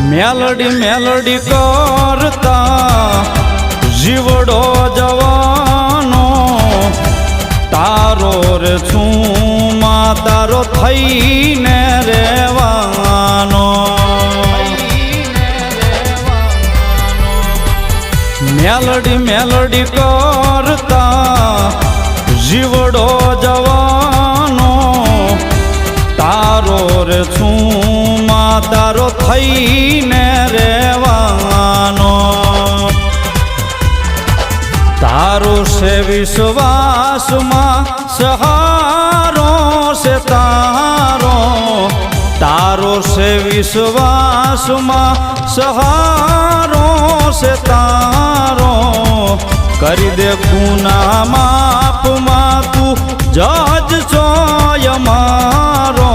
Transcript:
મેલડી મેલડી કરતા જીવડો જવાનો તારો રે છું માં તારો થઈને રહેવાનો મેલડી મેલડી કરતા જીવડો જવાનો તારો રે છું માં તારો થઈને રહેવાનો તારો છે વિશ્વાસમાં સહારો છે તારો તારો છે વિશ્વાસમાં સહારો છે તારો કરી દે ગુના માપમાં તું જજ છો અમારો